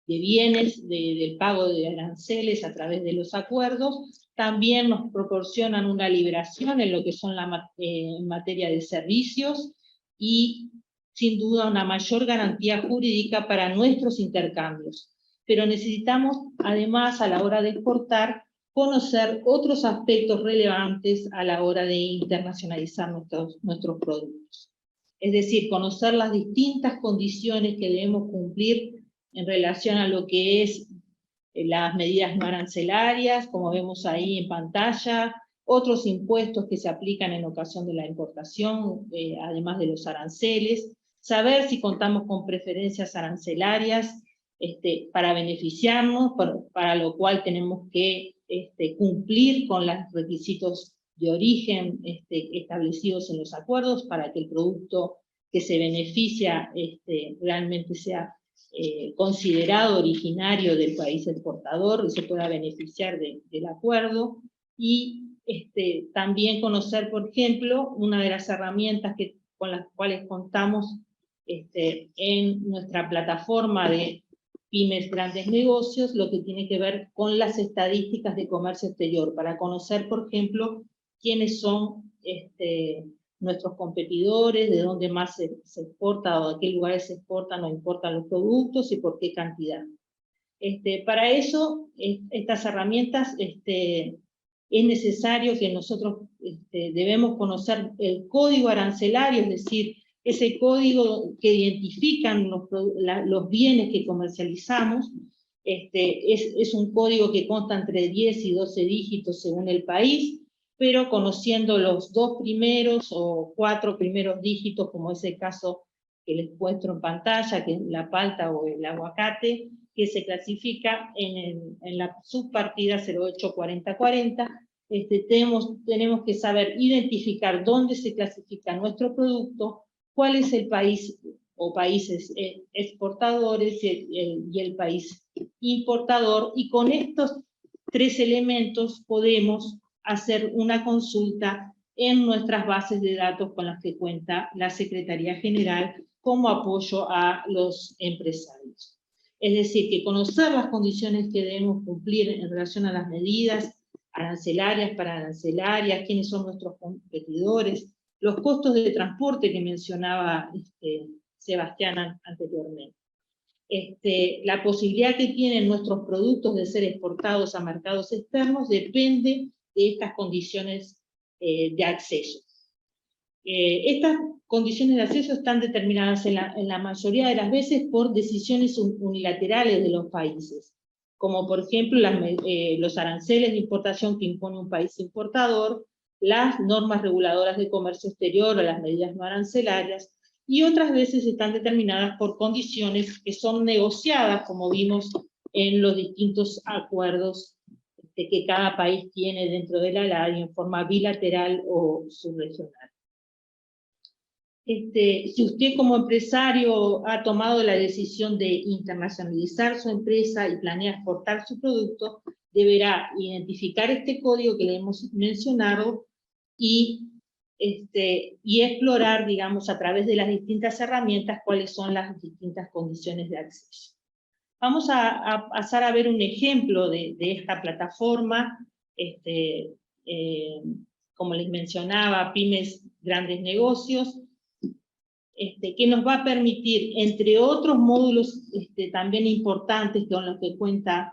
de bienes, del pago de aranceles a través de los acuerdos, también nos proporcionan una liberación en lo que son en materia de servicios y, sin duda, una mayor garantía jurídica para nuestros intercambios. Pero necesitamos, además, a la hora de exportar, conocer otros aspectos relevantes a la hora de internacionalizar nuestros productos. Es decir, conocer las distintas condiciones que debemos cumplir en relación a lo que es las medidas no arancelarias, como vemos ahí en pantalla, otros impuestos que se aplican en ocasión de la importación, además de los aranceles, saber si contamos con preferencias arancelarias para beneficiarnos, para lo cual tenemos que cumplir con los requisitos de origen establecidos en los acuerdos para que el producto que se beneficia realmente sea considerado originario del país exportador y se pueda beneficiar del acuerdo. Y también conocer, por ejemplo, una de las herramientas con las cuales contamos en nuestra plataforma de pymes grandes negocios, lo que tiene que ver con las estadísticas de comercio exterior, para conocer, por ejemplo, quiénes son nuestros competidores, de dónde más se exporta o de qué lugares se exportan o importan los productos y por qué cantidad. Para eso, estas herramientas, es necesario que nosotros debemos conocer el código arancelario, es decir, ese código que identifican los bienes que comercializamos. Es un código que consta entre 10 y 12 dígitos según el país, pero conociendo los 2 primeros o 4 primeros dígitos, como es el caso que les muestro en pantalla, que es la palta o el aguacate, que se clasifica en la subpartida 084040, tenemos que saber identificar dónde se clasifica nuestro producto, cuál es el país o países exportadores y el país importador, y con estos 3 elementos podemos hacer una consulta en nuestras bases de datos con las que cuenta la Secretaría General como apoyo a los empresarios. Es decir, que conocer las condiciones que debemos cumplir en relación a las medidas arancelarias, pararancelarias, quiénes son nuestros competidores, los costos de transporte que mencionaba Sebastián anteriormente. La posibilidad que tienen nuestros productos de ser exportados a mercados externos depende de estas condiciones de acceso. Estas condiciones de acceso están determinadas en la mayoría de las veces por decisiones unilaterales de los países, como por ejemplo los aranceles de importación que impone un país importador, las normas reguladoras de comercio exterior o las medidas no arancelarias, y otras veces están determinadas por condiciones que son negociadas, como vimos en los distintos acuerdos que cada país tiene dentro de la LAI en forma bilateral o subregional. Si usted como empresario ha tomado la decisión de internacionalizar su empresa y planea exportar su producto, deberá identificar este código que le hemos mencionado y explorar, digamos, a través de las distintas herramientas cuáles son las distintas condiciones de acceso. Vamos a pasar a ver un ejemplo de esta plataforma, como les mencionaba, Pymes Grandes Negocios, que nos va a permitir, entre otros módulos también importantes con los que cuenta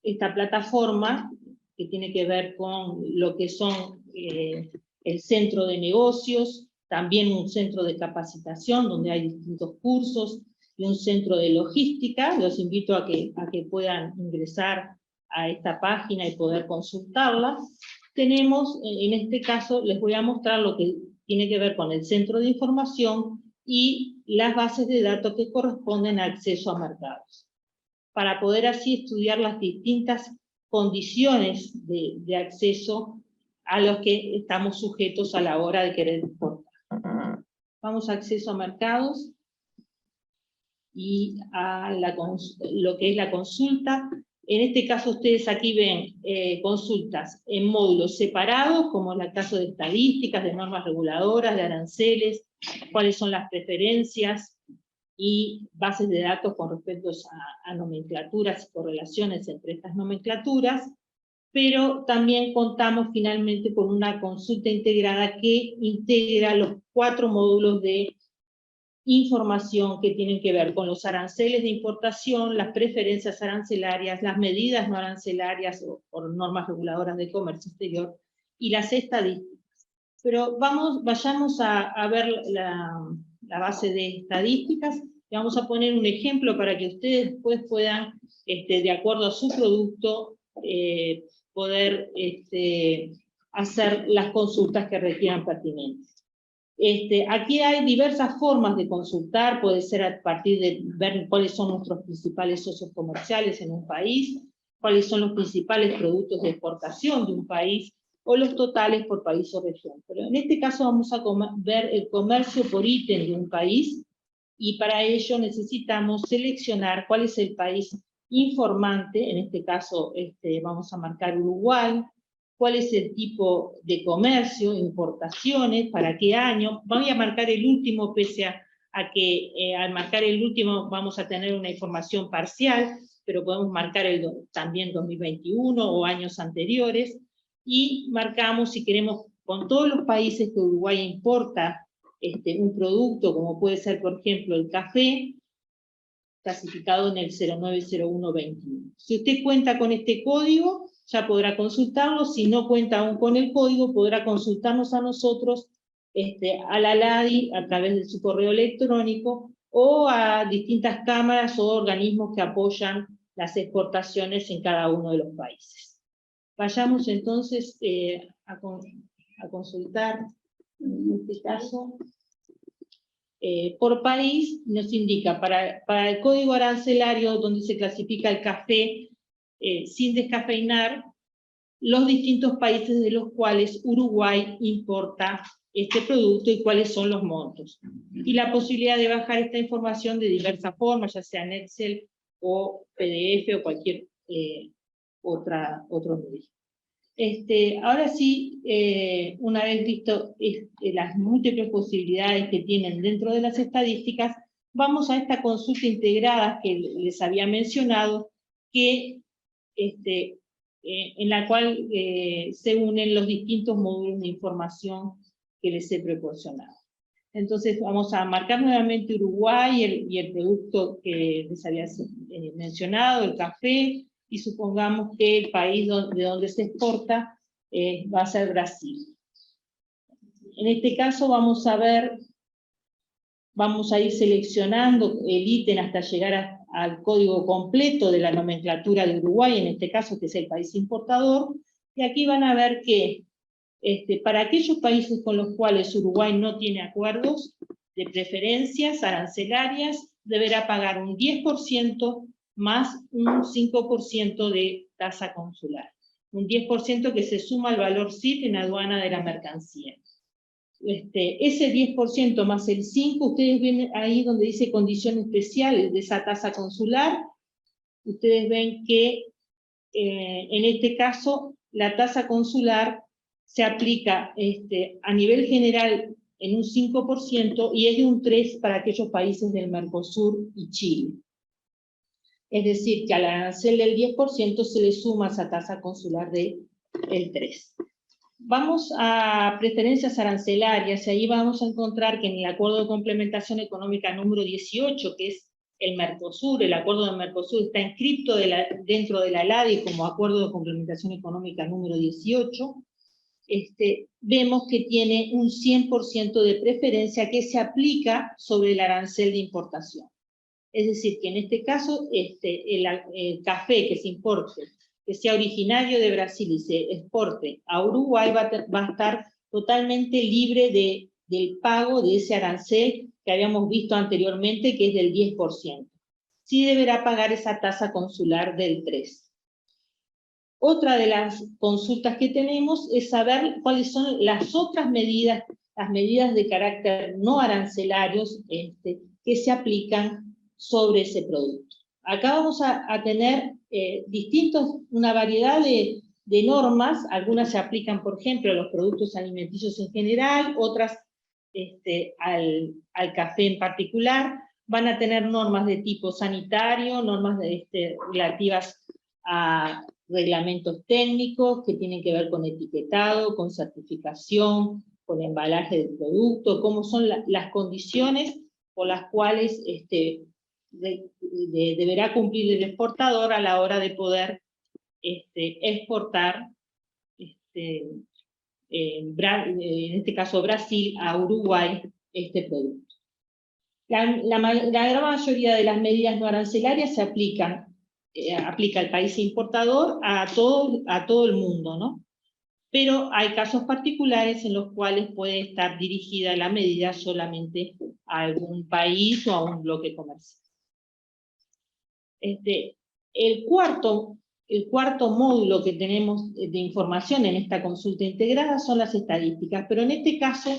esta plataforma, que tiene que ver con lo que son el centro de negocios, también un centro de capacitación donde hay distintos cursos, y un centro de logística. Los invito a que puedan ingresar a esta página y poder consultarla. Tenemos, en este caso, les voy a mostrar lo que tiene que ver con el centro de información y las bases de datos que corresponden a acceso a mercados, para poder así estudiar las distintas condiciones de acceso a los que estamos sujetos a la hora de querer exportar. Vamos a acceso a mercados y a lo que es la consulta. En este caso ustedes aquí ven consultas en módulos separados, como en el caso de estadísticas, de normas reguladoras, de aranceles, cuáles son las preferencias y bases de datos con respecto a nomenclaturas y correlaciones entre estas nomenclaturas, pero también contamos finalmente con una consulta integrada que integra los 4 módulos de información que tienen que ver con los aranceles de importación, las preferencias arancelarias, las medidas no arancelarias o normas reguladoras de comercio exterior y las estadísticas. Pero vayamos a ver la base de estadísticas y vamos a poner un ejemplo para que ustedes después puedan, de acuerdo a su producto, poder hacer las consultas que requieran pertinentes. Aquí hay diversas formas de consultar, puede ser a partir de ver cuáles son nuestros principales socios comerciales en un país, cuáles son los principales productos de exportación de un país, o los totales por país o región. Pero en este caso vamos a ver el comercio por ítem de un país, y para ello necesitamos seleccionar cuál es el país informante, en este caso vamos a marcar Uruguay, cuál es el tipo de comercio, importaciones, para qué año. Voy a marcar el último, pese a que al marcar el último vamos a tener una información parcial, pero podemos marcar también 2021 o años anteriores, y marcamos si queremos, con todos los países que Uruguay importa un producto, como puede ser, por ejemplo, el café, clasificado en el 090121. Si usted cuenta con este código, ya podrá consultarlo. Si no cuenta aún con el código, podrá consultarnos a nosotros, a la LADI, a través de su correo electrónico, o a distintas cámaras o organismos que apoyan las exportaciones en cada uno de los países. Vayamos entonces a consultar, en este caso, por país. Nos indica, para el código arancelario, donde se clasifica el café sin descafeinar, los distintos países de los cuales Uruguay importa este producto y cuáles son los montos. Y la posibilidad de bajar esta información de diversas formas, ya sea en Excel o PDF o cualquier otro medio. Ahora sí, una vez visto las múltiples posibilidades que tienen dentro de las estadísticas, vamos a esta consulta integrada que les había mencionado, que en la cual se unen los distintos módulos de información que les he proporcionado. Entonces vamos a marcar nuevamente Uruguay y el producto que les había mencionado, el café, y supongamos que el país de donde se exporta va a ser Brasil. En este caso vamos a ir seleccionando el ítem hasta llegar al código completo de la nomenclatura de Uruguay, en este caso que es el país importador, y aquí van a ver que para aquellos países con los cuales Uruguay no tiene acuerdos de preferencias arancelarias, deberá pagar un 10% más un 5% de tasa consular. Un 10% que se suma al valor CIF en aduana de la mercancía. Ese 10% más el 5%, ustedes ven ahí donde dice condición especial de esa tasa consular. Ustedes ven que en este caso la tasa consular se aplica a nivel general en un 5% y es de un 3% para aquellos países del Mercosur y Chile. Es decir, que al arancel del 10% se le suma esa tasa consular del 3%. Vamos a preferencias arancelarias, y ahí vamos a encontrar que en el Acuerdo de Complementación Económica número 18, que es el Mercosur, el Acuerdo de Mercosur está inscrito dentro de la LADI como Acuerdo de Complementación Económica número 18, vemos que tiene un 100% de preferencia que se aplica sobre el arancel de importación. Es decir, que en este caso el café que se importe, que sea originario de Brasil y se exporte a Uruguay, va a estar totalmente libre del pago de ese arancel que habíamos visto anteriormente, que es del 10%. Sí deberá pagar esa tasa consular del 3%. Otra de las consultas que tenemos es saber cuáles son las otras medidas, las medidas de carácter no arancelarios que se aplican sobre ese producto. Acá vamos a tener una variedad de normas. Algunas se aplican, por ejemplo, a los productos alimenticios en general, otras al café en particular. Van a tener normas de tipo sanitario, normas relativas a reglamentos técnicos que tienen que ver con etiquetado, con certificación, con embalaje del producto, cómo son las condiciones por las cuales deberá cumplir el exportador a la hora de poder exportar, en este caso Brasil, a Uruguay, este producto. La gran mayoría de las medidas no arancelarias se aplica al país importador a todo el mundo, ¿no? pero hay casos particulares en los cuales puede estar dirigida la medida solamente a algún país o a un bloque comercial. El cuarto módulo que tenemos de información en esta consulta integrada son las estadísticas, pero en este caso,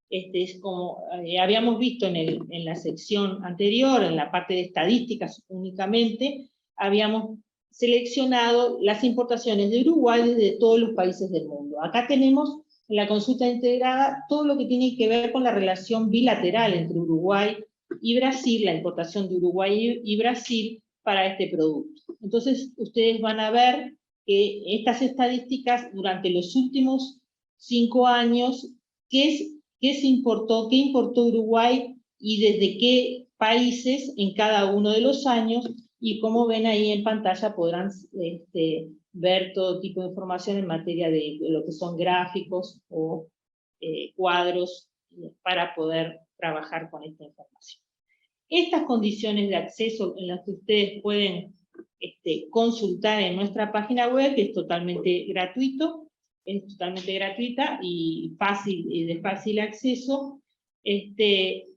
es como habíamos visto en la sección anterior, en la parte de estadísticas únicamente, habíamos seleccionado las importaciones de Uruguay de todos los países del mundo. Acá tenemos en la consulta integrada todo lo que tiene que ver con la relación bilateral entre Uruguay y Brasil, la importación de Uruguay y Brasil para este producto. Entonces, ustedes van a ver que estas estadísticas durante los últimos 5 años, qué importó Uruguay y desde qué países en cada uno de los años, y como ven ahí en pantalla podrán ver todo tipo de información en materia de lo que son gráficos o cuadros para poder trabajar con esta información. Estas condiciones de acceso en las que ustedes pueden consultar en nuestra página web, que es totalmente gratuito, es totalmente gratuita y de fácil acceso,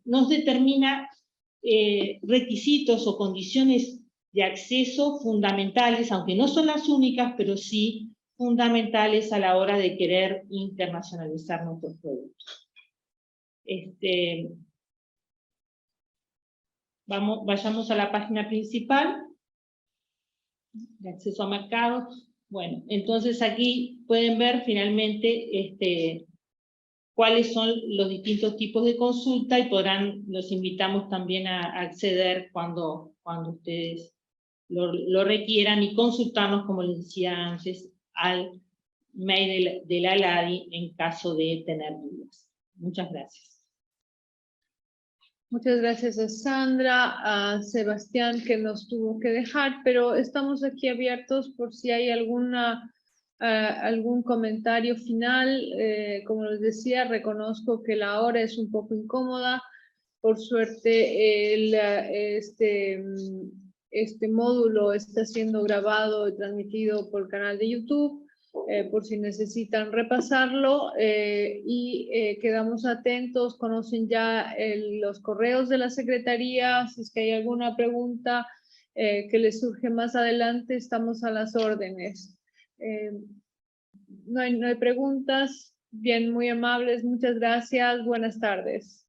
nos determina requisitos o condiciones de acceso fundamentales, aunque no son las únicas, pero sí fundamentales a la hora de querer internacionalizar nuestros productos. Vayamos a la página principal de acceso a mercados. Bueno, entonces aquí pueden ver finalmente cuáles son los distintos tipos de consulta y los invitamos también a acceder cuando ustedes lo requieran y consultarnos, como les decía antes, al mail de la LADI en caso de tener dudas. Muchas gracias. Muchas gracias a Sandra, a Sebastián que nos tuvo que dejar, pero estamos aquí abiertos por si hay algún comentario final. Como les decía, reconozco que la hora es un poco incómoda. Por suerte, este módulo está siendo grabado y transmitido por el canal de YouTube. Por si necesitan repasarlo, quedamos atentos, conocen ya los correos de la Secretaría, si es que hay alguna pregunta que les surge más adelante, estamos a las órdenes. No hay preguntas, bien, muy amables, muchas gracias, buenas tardes.